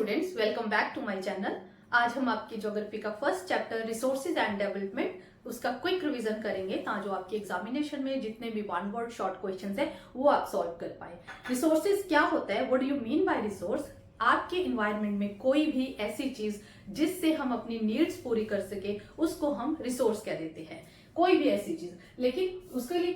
Students, welcome back to my channel. आज हम आपकी ज्योग्राफी का first chapter resources and development उसका क्विक रिवीजन करेंगे ताकि जो आपके एग्जामिनेशन में जितने भी वन वर्ड शॉर्ट क्वेश्चंस है वो आप सॉल्व कर पाए। रिसोर्सेज क्या होता है, what do you mean bye resource? आपके इन्वायरमेंट में कोई भी ऐसी चीज जिससे हम अपनी नीड्स पूरी कर सके उसको हम रिसोर्स कह देते हैं। कोई भी ऐसी चीज, लेकिन उसके लिए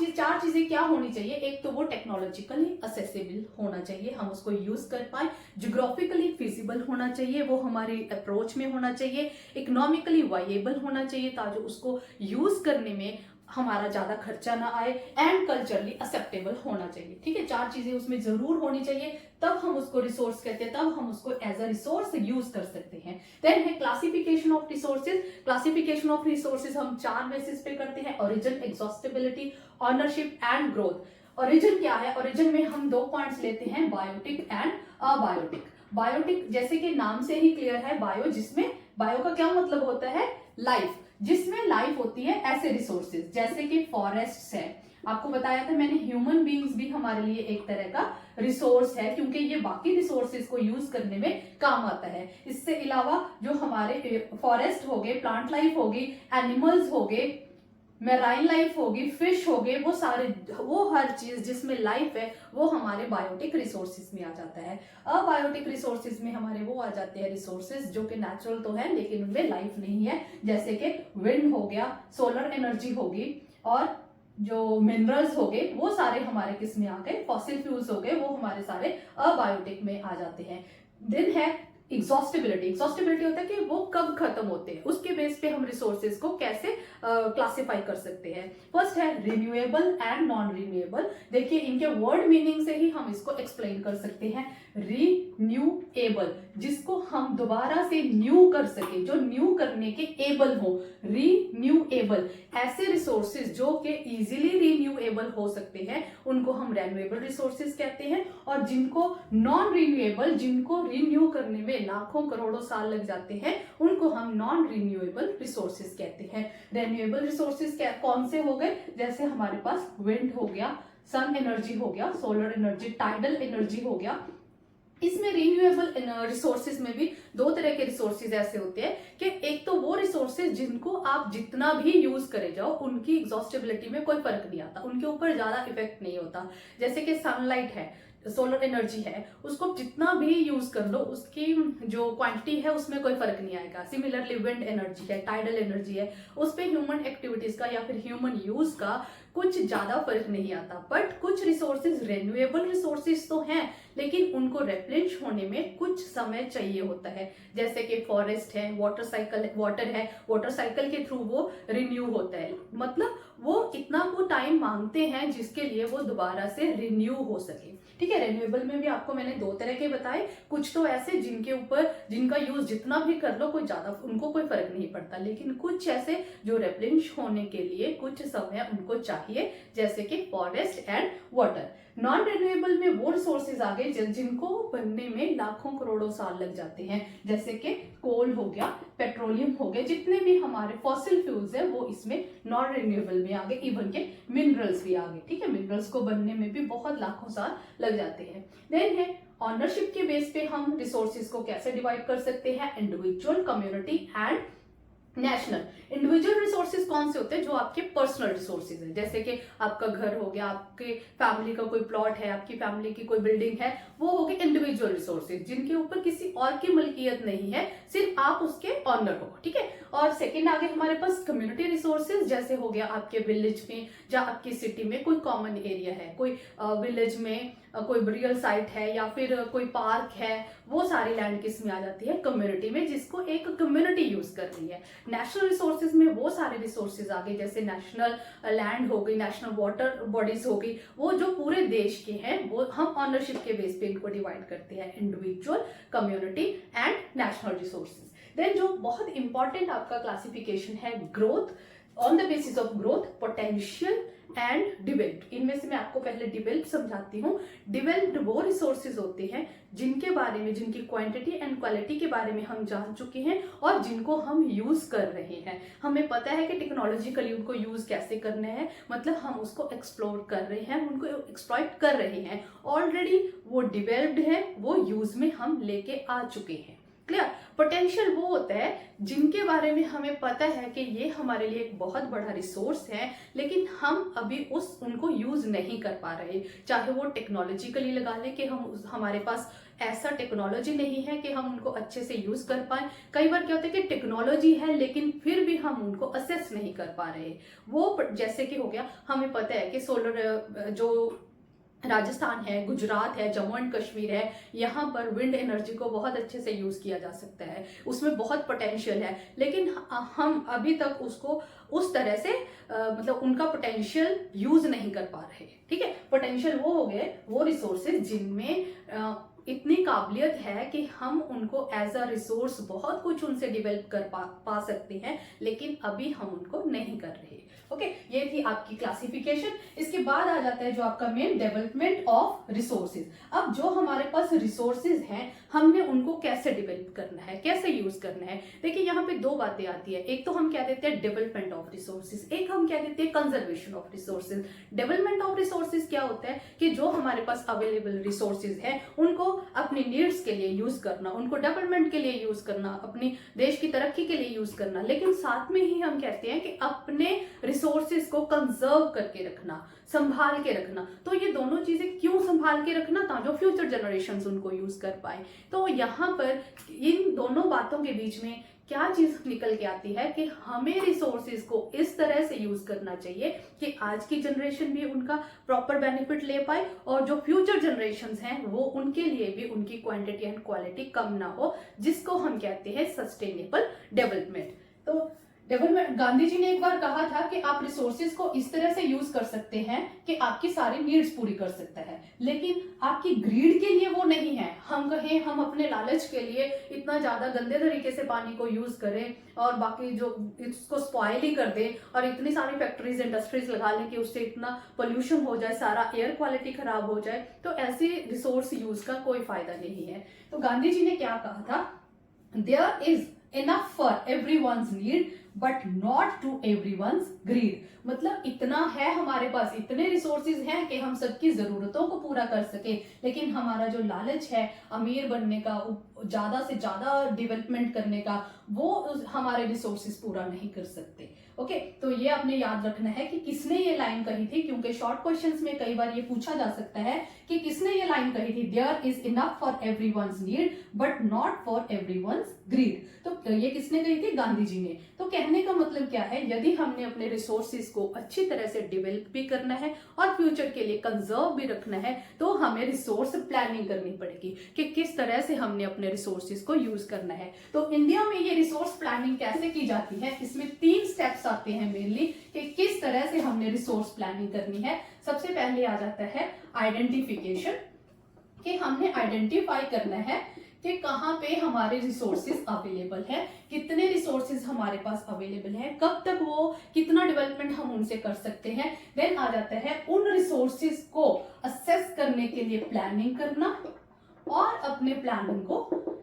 चार चीजें क्या होनी चाहिए। एक तो वो टेक्नोलॉजिकली असेसिबल होना चाहिए, हम उसको यूज कर पाए। जियोग्राफिकली फिजिबल होना चाहिए, वो हमारी अप्रोच में होना चाहिए। इकोनॉमिकली वाइएबल होना चाहिए ताकि उसको यूज करने में हमारा ज्यादा खर्चा ना आए। एंड कल्चरली एक्सेप्टेबल होना चाहिए। ठीक है, चार चीजें उसमें जरूर होनी चाहिए, तब हम उसको रिसोर्स कहते हैं, तब हम उसको एज अ रिसोर्स यूज कर सकते हैं। देन है classification of resources. Classification of resources हम चार बेसिस पे करते हैं: origin, exhaustibility, ownership and growth. Origin क्या है? ओरिजिन में हम दो पॉइंट्स लेते हैं, बायोटिक एंड अबायोटिक। बायोटिक जैसे कि नाम से ही क्लियर है, बायो जिसमें, बायो का क्या मतलब होता है? लाइफ, जिसमें लाइफ होती है। ऐसे रिसोर्सेज जैसे कि फॉरेस्ट है, आपको बताया था मैंने, ह्यूमन बींग्स भी हमारे लिए एक तरह का रिसोर्स है क्योंकि ये बाकी रिसोर्सेज को यूज करने में काम आता है। इससे अलावा जो हमारे फॉरेस्ट हो गए, प्लांट लाइफ होगी, एनिमल्स हो गए, मेराइन लाइफ होगी, फिश हो गए, वो सारे, वो हर चीज जिसमें लाइफ है वो हमारे बायोटिक रिसोर्सेज में आ जाता है। अबायोटिक रिसोर्सेज में हमारे वो आ जाते हैं रिसोर्सेज जो कि नेचुरल तो है लेकिन उनमें लाइफ नहीं है, जैसे कि विंड हो गया, सोलर एनर्जी होगी, और जो मिनरल्स हो गए वो सारे हमारे किस में आ गए? फॉसिल फ्यूल्स हो गए, वो हमारे सारे अबायोटिक में आ जाते हैं। देन है एग्जॉस्टिबिलिटी। एग्जॉस्टिबिलिटी होता है कि वो कब खत्म होते हैं, उसके बेस पे हम रिसोर्सेज को कैसे क्लासिफाई कर सकते हैं। फर्स्ट है रिन्यूएबल एंड नॉन रिन्यूएबल। देखिए इनके वर्ड मीनिंग से ही हम इसको एक्सप्लेन कर सकते हैं। रिन्यूएबल, जिसको हम दोबारा से न्यू कर सके, जो न्यू करने के एबल हो, रिन्यूएबल। ऐसे रिसोर्सेज जो कि इजीली रिन्यूएबल हो सकते हैं उनको हम रिन्यूएबल रिसोर्सेज कहते हैं। और जिनको नॉन रिन्यूएबल, जिनको रिन्यू करने में लाखों करोड़ों साल लग जाते हैं, उनको हम नॉन रिन्यूएबल रिसोर्सेज कहते हैं। रिन्यूएबल रिसोर्सेज कौन से हो गए? जैसे हमारे पास विंड हो गया, सन एनर्जी हो गया, सोलर एनर्जी, टाइडल एनर्जी हो गया। इसमें रिन्यूएबल रिसोर्सेज में भी दो तरह के रिसोर्सेज ऐसे होते हैं कि एक तो वो रिसोर्सेज जिनको आप जितना भी यूज करे जाओ उनकी एग्जॉस्टिबिलिटी में कोई फर्क नहीं आता, उनके ऊपर ज्यादा इफेक्ट नहीं होता। जैसे कि सनलाइट है, सोलर एनर्जी है, उसको जितना भी यूज कर लो उसकी जो क्वांटिटी है उसमें कोई फर्क नहीं आएगा। सिमिलरली विंड एनर्जी है, टाइडल एनर्जी है, उस पर ह्यूमन एक्टिविटीज का या फिर ह्यूमन यूज का कुछ ज्यादा फर्क नहीं आता। बट कुछ रिसोर्सेज रिन्यूएबल रिसोर्सेज तो हैं लेकिन उनको रिप्लेनिश होने में कुछ समय चाहिए होता है। जैसे कि फॉरेस्ट है, वाटर साइकिल, वाटर है, वाटर साइकिल के थ्रू वो रिन्यू होता है, मतलब वो इतना वो टाइम मांगते हैं जिसके लिए वो दोबारा से रिन्यू हो सके। ठीक है, रिन्यूएबल में भी आपको मैंने दो तरह के बताए, कुछ तो ऐसे जिनके ऊपर, जिनका यूज जितना भी कर लो कोई ज्यादा उनको कोई फर्क नहीं पड़ता, लेकिन कुछ ऐसे जो रिप्लेनिश होने के लिए कुछ समय उनको चाहिए, जैसे कि forest and water. Non renewable में वो रिसोर्सेज आ गए जिनको बनने में लाखों करोड़ों साल लग जाते हैं, जैसे कि कोल हो गया, पेट्रोलियम हो गया, जितने भी हमारे फॉसिल फ्यूल्स है वो इसमें नॉन रिन्यूएबल में आ गए। इवन के मिनरल्स भी आ गए। ठीक है, मिनरल्स को बनने में भी बहुत लाखों साल लग जाते हैं। देन है ऑनरशिप के बेस पे हम रिसोर्सेज को कैसे डिवाइड कर सकते हैं: individual, community and national. Individual resources कौन से होते हैं? जो आपके पर्सनल रिसोर्सेज है, जैसे कि आपका घर हो गया, आपके फैमिली का कोई प्लॉट है, आपकी फैमिली की कोई बिल्डिंग है, वो हो गए इंडिविजुअल रिसोर्सेज जिनके ऊपर किसी और की मलकियत नहीं है, सिर्फ आप उसके ऑनर हो। ठीक है, और सेकंड आगे हमारे पास कम्युनिटी रिसोर्सेज, जैसे हो गया आपके विलेज में या आपकी सिटी में कोई कॉमन एरिया है, कोई विलेज में कोई बरियल साइट है या फिर कोई पार्क है, वो सारी लैंड किस में आ जाती है? कम्युनिटी में, जिसको एक कम्युनिटी यूज कर रही है। नेशनल रिसोर्सेज में वो सारे रिसोर्सेज आ गए जैसे नेशनल लैंड हो गई, नेशनल वाटर बॉडीज हो गई, वो जो पूरे देश के हैं, वो हम ऑनरशिप के बेस पे इनको डिवाइड करते हैं: individual, community and national resources. Then जो बहुत इंपॉर्टेंट आपका क्लासिफिकेशन है, growth. On the basis of growth, potential and developed. इनमें से मैं आपको पहले डिवेल्प समझाती हूँ। डिवेल्प्ड वो रिसोर्सेज होते हैं जिनके बारे में, जिनकी क्वांटिटी एंड क्वालिटी के बारे में हम जान चुके हैं और जिनको हम यूज कर रहे हैं। हमें पता है कि टेक्नोलॉजिकली उनको यूज कैसे करना है, मतलब हम उसको एक्सप्लोर कर रहे हैं, उनको एक्सप्लॉइट कर रहे हैं। ऑलरेडी वो डिवेल्प्ड है, वो यूज में हम लेके आ चुके हैं। क्लियर। पोटेंशियल वो होता है जिनके बारे में हमें पता है कि ये हमारे लिए एक बहुत बड़ा रिसोर्स है, लेकिन हम अभी उनको यूज नहीं कर पा रहे। चाहे वो टेक्नोलॉजिकली लगा ले कि हमारे पास ऐसा टेक्नोलॉजी नहीं है कि हम उनको अच्छे से यूज कर पाए। कई बार क्या होता है कि टेक्नोलॉजी है लेकिन फिर भी हम उनको असेस नहीं कर पा रहे। वो जैसे कि हो गया, हमें पता है कि सोलर जो राजस्थान है, गुजरात है, जम्मू एंड कश्मीर है, यहाँ पर विंड एनर्जी को बहुत अच्छे से यूज किया जा सकता है, उसमें बहुत पोटेंशियल है, लेकिन हम अभी तक उसको उस तरह से मतलब उनका पोटेंशियल यूज नहीं कर पा रहे। ठीक है। पोटेंशियल वो हो गए वो रिसोर्सेज जिनमें इतनी काबिलियत है कि हम उनको एज अ रिसोर्स बहुत कुछ उनसे डेवलप कर पा सकते हैं, लेकिन अभी हम उनको नहीं कर रहे। ओके, ये थी आपकी क्लासिफिकेशन। इसके बाद आ जाता है जो आपका मेन डेवलपमेंट ऑफ रिसोर्सेज। अब जो हमारे पास रिसोर्सेज हैं, हमने उनको कैसे डेवलप करना है, कैसे यूज करना है। देखिए यहाँ पे दो बातें आती है। एक तो हम क्या देते हैं डेवलपमेंट ऑफ रिसोर्सेज, एक हम क्या देते हैं conservation of resources. Development of resources क्या होता है कि जो हमारे पास अवेलेबल रिसोर्सेज है उनको अपनी नीड्स के लिए यूज करना, उनको डेवलपमेंट के लिए यूज करना, अपनी देश की तरक्की के लिए यूज करना, लेकिन साथ में ही हम कहते हैं कि अपने रिसोर्सेज को कंजर्व करके रखना, संभाल के रखना। तो ये दोनों चीजें क्यों संभाल के रखना, ताकि फ्यूचर जनरेशंस उनको यूज कर पाए। तो यहाँ पर इन दोनों बातों के बीच में क्या चीज निकल के आती है कि हमें रिसोर्सेज को इस तरह से यूज करना चाहिए कि आज की जनरेशन भी उनका प्रॉपर बेनिफिट ले पाए और जो फ्यूचर जनरेशंस हैं वो उनके लिए भी उनकी क्वांटिटी एंड क्वालिटी कम ना हो, जिसको हम कहते हैं सस्टेनेबल डेवलपमेंट। तो डेवलपमेंट, गांधी जी ने एक बार कहा था कि आप रिसोर्सेज को इस तरह से यूज कर सकते हैं कि आपकी सारी नीड्स पूरी कर सकता है, लेकिन आपकी ग्रीड के लिए वो नहीं है। हम कहें हम अपने लालच के लिए इतना ज्यादा गंदे तरीके से पानी को यूज करें और बाकी जो इसको स्पॉइल ही कर दे और इतनी सारी फैक्ट्रीज इंडस्ट्रीज लगा लें कि उससे इतना पोल्यूशन हो जाए, सारा एयर क्वालिटी खराब हो जाए, तो ऐसे रिसोर्स यूज का कोई फायदा नहीं है। तो गांधी जी ने क्या कहा था, there is enough for everyone's need but not to everyone's greed। मतलब इतना है हमारे पास, इतने रिसोर्सेज हैं कि हम सबकी जरूरतों को पूरा कर सके, लेकिन हमारा जो लालच है अमीर बनने का, ज्यादा से ज्यादा डेवलपमेंट करने का, वो हमारे रिसोर्सेज पूरा नहीं कर सकते। ओके, तो ये आपने याद रखना है कि किसने ये लाइन कही थी, क्योंकि शॉर्ट क्वेश्चंस में कई बार ये पूछा जा सकता है कि किसने ये लाइन कही थी, there is enough for everyone's need but not for everyone's greed. तो ये किसने कही थी, गांधी जी ने। तो कहने का मतलब क्या है, यदि हमने अपने रिसोर्सेज को अच्छी तरह से डेवलप भी करना है और फ्यूचर के लिए कंजर्व भी रखना है, तो हमें रिसोर्स प्लानिंग करनी पड़ेगी कि किस तरह से हमने अपने रिसोर्सेज को यूज करना है। तो इंडिया में ये रिसोर्स प्लानिंग कैसे की जाती है, इसमें 3 स्टेप्स आते हैं मेनली कि किस तरह से हमने रिसोर्स प्लानिंग करनी है। सबसे पहले आ जाता है आइडेंटिफिकेशन, कि हमने आइडेंटिफाई करना है कि कहाँ पे हमारे रिसोर्सेज अवेलेबल है, कितने रिसोर्सेज हमारे पास अवेलेबल है, कब तक वो कितना डेवलपमेंट हम उनसे कर सकते हैं। देन आ जाता है उन रिसोर्सेज को असेस करने के लिए प्लानिंग करना और अपने प्लानिंग को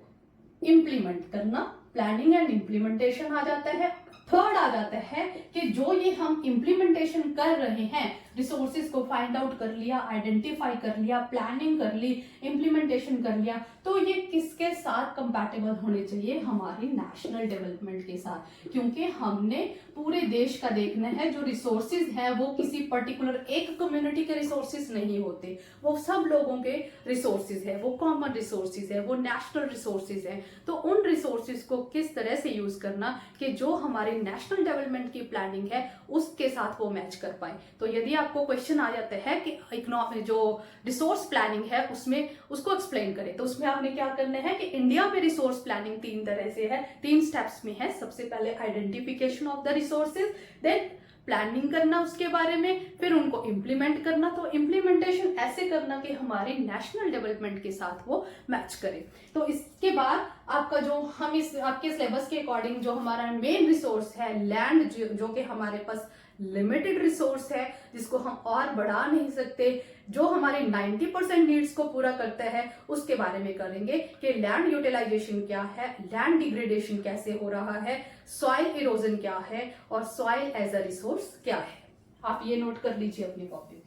इम्प्लीमेंट करना, प्लानिंग एंड इम्प्लीमेंटेशन आ जाता है। थर्ड आ जाता है कि जो ये हम इम्प्लीमेंटेशन कर रहे हैं, रिसोर्सेज को फाइंड आउट कर लिया, आइडेंटिफाई कर लिया, प्लानिंग कर ली, इम्प्लीमेंटेशन कर लिया, तो ये किसके साथ कंपैटिबल होने चाहिए, हमारी नेशनल डेवलपमेंट के साथ। क्योंकि हमने पूरे देश का देखना है, जो रिसोर्सेज है वो किसी पर्टिकुलर एक कम्युनिटी के रिसोर्सेज नहीं होते, वो सब लोगों के रिसोर्सेज है, वो कॉमन रिसोर्सेज है, वो नेशनल रिसोर्सेज है। तो उन रिसोर्सेज को किस तरह से यूज करना कि जो हमारे नेशनल डेवलपमेंट की प्लानिंग है उसके साथ वो मैच कर पाए। तो यदि आपको क्वेश्चन आ जाता है कि इकोनॉमिक जो रिसोर्स प्लानिंग है उसमें उसको एक्सप्लेन करें, तो उसमें आपने क्या करना है कि इंडिया में रिसोर्स प्लानिंग 3 तरह से है, 3 स्टेप्स में है। सबसे पहले identification of the resources, then planning करना उसके बारे में, फिर उनको इम्प्लीमेंट करना। तो इम्प्लीमेंटेशन ऐसे करना कि हमारे नेशनल डेवलपमेंट के साथ वो मैच करे। तो इसके बाद आपका जो हम इस आपके सिलेबस के अकॉर्डिंग जो हमारा मेन रिसोर्स है लैंड, जो कि हमारे पास लिमिटेड रिसोर्स है जिसको हम और बढ़ा नहीं सकते, जो हमारी 90% नीड्स को पूरा करता है, उसके बारे में करेंगे कि लैंड यूटिलाइजेशन क्या है, लैंड डिग्रेडेशन कैसे हो रहा है, सॉइल इरोजन क्या है और सॉइल एज अ रिसोर्स क्या है। आप ये नोट कर लीजिए अपनी कॉपी।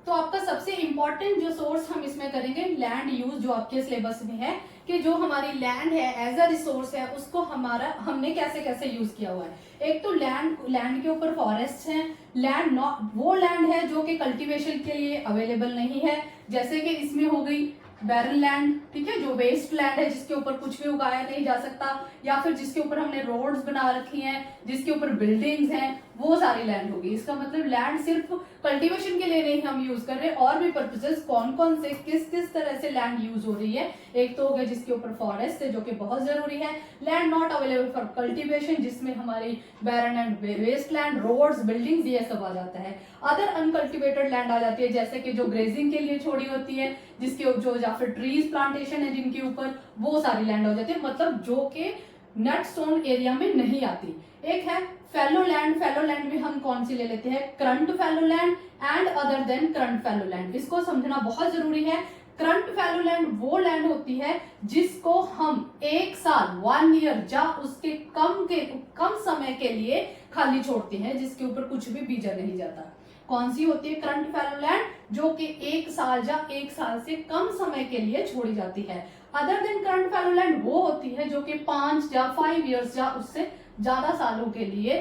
तो आपका सबसे इंपॉर्टेंट जो सोर्स हम इसमें करेंगे लैंड यूज, जो आपके सिलेबस में है कि जो हमारी लैंड है एज अ रिसोर्स है उसको हमने कैसे कैसे यूज किया हुआ है। एक तो लैंड के ऊपर फॉरेस्ट है, लैंड वो लैंड है जो कि कल्टीवेशन के लिए अवेलेबल नहीं है, जैसे कि इसमें हो गई बैरन लैंड, ठीक है, जो वेस्ट लैंड है जिसके ऊपर कुछ भी उगाया नहीं जा सकता, या फिर जिसके ऊपर हमने रोड्स बना रखी हैं, जिसके ऊपर बिल्डिंग्स हैं, वो सारी लैंड होगी। इसका मतलब लैंड सिर्फ कल्टीवेशन के लिए नहीं हम यूज कर रहे, और भी पर्पसेस कौन कौन से किस किस तरह से लैंड यूज हो रही है। एक तो हो गया जिसके ऊपर फॉरेस्ट है जो कि बहुत जरूरी है, land not available for cultivation जिसमें हमारी barren and waste land, roads, buildings, ये सब आ जाता है। अदर अनकल्टिवेटेड लैंड आ जाती है जैसे कि जो ग्रेजिंग के लिए छोड़ी होती है, जिसके जो या फिर ट्रीज प्लांटेशन है जिनके ऊपर, वो सारी लैंड हो जाती है, मतलब जो कि नेट सोन एरिया में नहीं आती। एक है फैलो लैंड, फैलो लैंड में हम कौन सी ले लेते हैं, current fallow land and other than current fallow land. इसको समझना बहुत जरूरी है। करंट फैलो लैंड वो लैंड होती है जिसको हम एक साल 1 ईयर या उसके कम समय के लिए खाली छोड़ते हैं, जिसके ऊपर कुछ भी बीजा नहीं जाता। कौन सी होती है करंट फैलो लैंड, जो कि 1 साल या 1 साल से कम समय के लिए छोड़ी जाती है। Other than current fallow land वो होती है जो कि 5 या 5 इयर्स या उससे ज्यादा सालों के लिए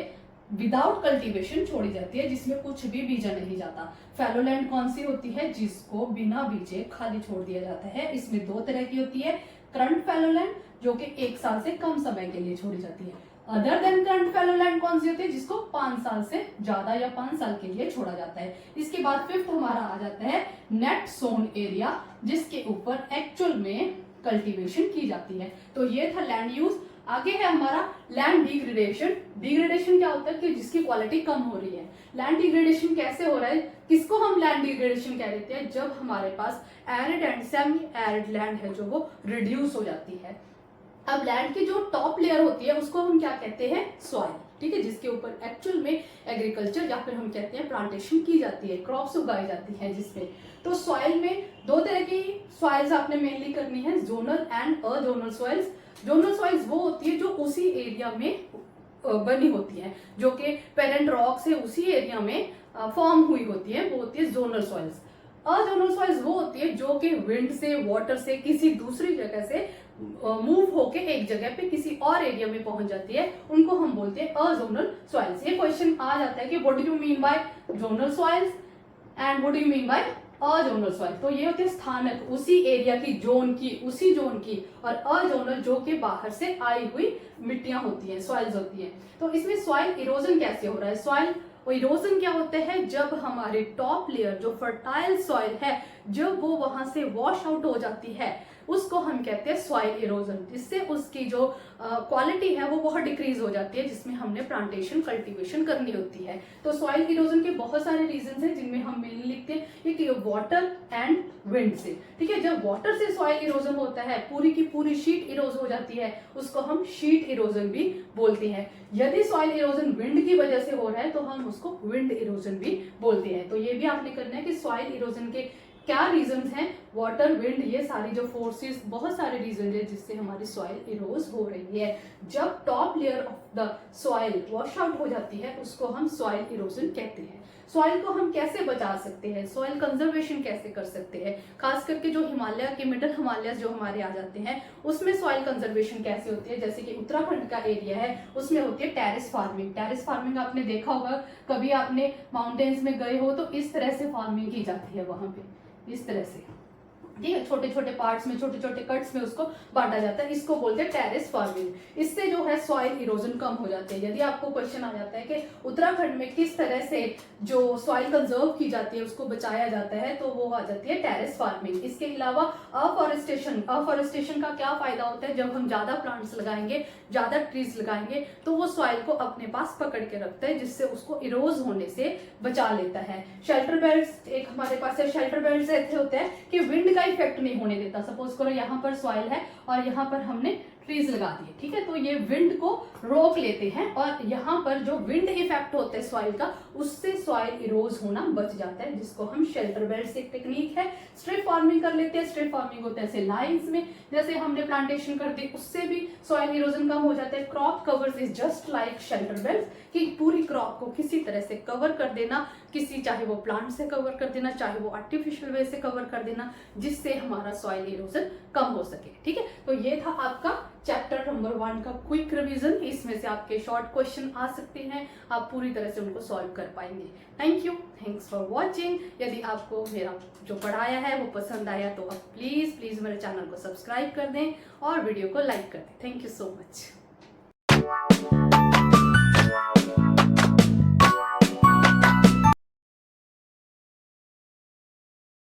विदाउट कल्टीवेशन छोड़ी जाती है, जिसमें कुछ भी बीजा नहीं जाता। फैलो लैंड कौन सी होती है, जिसको बिना बीजे खाली छोड़ दिया जाता है। इसमें 2 तरह की होती है, करंट फैलो लैंड जो कि 1 साल से कम समय के लिए छोड़ी जाती है। Other than current fallow land कौन सी होती है, जिसको 5 साल से ज्यादा या 5 साल के लिए छोड़ा जाता है। इसके बाद 5th हमारा आ जाता है नेट सोन एरिया, जिसके ऊपर एक्चुअल में कल्टीवेशन की जाती है। तो ये था लैंड यूज। आगे है हमारा लैंड डिग्रेडेशन। डिग्रेडेशन क्या होता है कि जिसकी क्वालिटी कम हो रही है। लैंड डिग्रेडेशन कैसे हो रहा है, किसको हम लैंड डिग्रेडेशन कह देते हैं, जब हमारे पास arid and semi arid land है जो वो रिड्यूस हो जाती है। अब लैंड की जो टॉप लेयर होती है उसको हम क्या कहते हैं, सॉइल, ठीक है, जिसके ऊपर एक्चुअल में एग्रीकल्चर या फिर हम कहते हैं प्लांटेशन की जाती है, क्रॉप्स उगाई जाती है जिसमें। तो सॉइल में 2 तरह की सॉइल्स आपने मेनली करनी है, zonal and azonal soils. Zonal soils वो होती है जो उसी एरिया में बनी होती है, जो कि पेरेंट रॉक से उसी एरिया में फॉर्म हुई होती है, वो होती है जोनल सॉइल्स। अजोनल सॉइल्स वो होती है जो कि विंड से, वाटर से, किसी दूसरी जगह से मूव होके एक जगह पे किसी और एरिया में पहुंच जाती है, उनको हम बोलते हैं अजोनल सॉइल्स। ये क्वेश्चन आ जाता है कि what do you mean by zonal soils and what do you mean by azonal soil. तो ये होते हैं स्थानक, उसी एरिया की, जोन की, उसी जोन की, और अजोनल जो कि बाहर से आई हुई मिट्टियां होती हैं, सॉइल्स होती हैं। तो इसमें सॉइल इरोजन कैसे हो रहा है, सॉइल इरोजन क्या होता है, जब हमारे टॉप लेयर जो फर्टाइल सॉइल है जब वो वहां से वॉश आउट हो जाती है, उसको हम कहते हैं सॉइल इरोजन, जिससे उसकी जो क्वालिटी है वो बहुत डिक्रीज हो जाती है, जिसमें हमने प्लांटेशन, कल्टीवेशन करनी होती है। तो सॉइल इरोजन के बहुत सारे रीजंस हैं जिनमें हम मेनली लिखते हैं कि वाटर एंड विंड से, ठीक है। जब वाटर से सॉइल इरोजन होता है, पूरी की पूरी शीट इरोज हो जाती है, उसको हम शीट इरोजन भी बोलते हैं। यदि सॉइल इरोजन विंड की वजह से हो रहा है तो हम उसको विंड इरोजन भी बोलते हैं। तो ये भी आपने करना है कि सॉइल इरोजन के क्या रीजंस हैं, वाटर, विंड, ये सारी जो फोर्सेस, बहुत सारे रीजन है जिससे हमारी सॉइल इरोज हो रही है। जब top layer of the soil wash out हो जाती है उसको हम सॉइल इरोजन कहते हैं। सॉइल को हम कैसे बचा सकते हैं, सॉइल कंजर्वेशन कैसे कर सकते हैं, खास करके जो हिमालय के मिडल हिमालय जो हमारे आ जाते हैं उसमें सॉइल कंजर्वेशन कैसे होती है। जैसे कि उत्तराखंड का एरिया है उसमें होती है टेरेस फार्मिंग। टेरेस फार्मिंग आपने देखा होगा, कभी आपने माउंटेन्स में गए हो तो इस तरह से फार्मिंग की जाती है वहां पे, इस तरह से, ठीक है, छोटे छोटे पार्ट्स में, छोटे छोटे कट्स में उसको बांटा जाता है, इसको बोलते हैं टेरेस फार्मिंग। इससे जो है सॉइल इरोजन कम हो जाते हैं। यदि आपको क्वेश्चन आ जाता है कि उत्तराखंड में किस तरह से जो सॉइल कंजर्व की जाती है उसको बचाया जाता है, तो वो आ जाती है टेरेस फार्मिंग। इसके अलावा अफॉरेस्टेशन, अफॉरेस्टेशन का क्या फायदा होता है, जब हम ज्यादा प्लांट्स लगाएंगे, ज्यादा ट्रीज लगाएंगे तो वो सॉइल को अपने पास पकड़ के रखता है, जिससे उसको इरोज होने से बचा लेता है। शेल्टर बेल्ट एक हमारे पास है, शेल्टर बेल्ट ऐसे होते हैं कि विंड का इफेक्ट नहीं होने देता। सपोज करो यहाँ पर सॉइल है और यहाँ पर हमने ट्रीज लगा दिए, ठीक है। तो ये विंड को रोक लेते हैं और यहाँ पर जो विंड इफेक्ट होता है सॉइल का, उससे सॉइल इरोज होना बच जाता है, जिसको हम शेल्टर बेल्ट से एक टेक्निक है। स्ट्रिप फार्मिंग कर लेते हैं। स्ट्रिप फार्मिंग होता है ऐसे लाइंस में, जैसे हमने प्लांटेशन कर दी, उससे भी सॉइल इरोजन कम हो जाता है। Crop covers is just like shelter belt, कि पूरी क्रॉप को किसी तरह से कवर कर देना, किसी चाहे वो प्लांट से कवर कर देना, चाहे वो आर्टिफिशियल वे से कवर कर देना, जिससे हमारा सॉइल इरोजन कम हो सके, ठीक है। तो ये था आपका चैप्टर नंबर 1 का क्विक रिवीजन। इसमें से आपके शॉर्ट क्वेश्चन आ सकते हैं, आप पूरी तरह से उनको सॉल्व कर पाएंगे। Thank you, thanks for watching. यदि आपको मेरा जो पढ़ाया है वो पसंद आया तो आप प्लीज मेरे चैनल को सब्सक्राइब कर दें और वीडियो को लाइक कर दें। Thank you so much.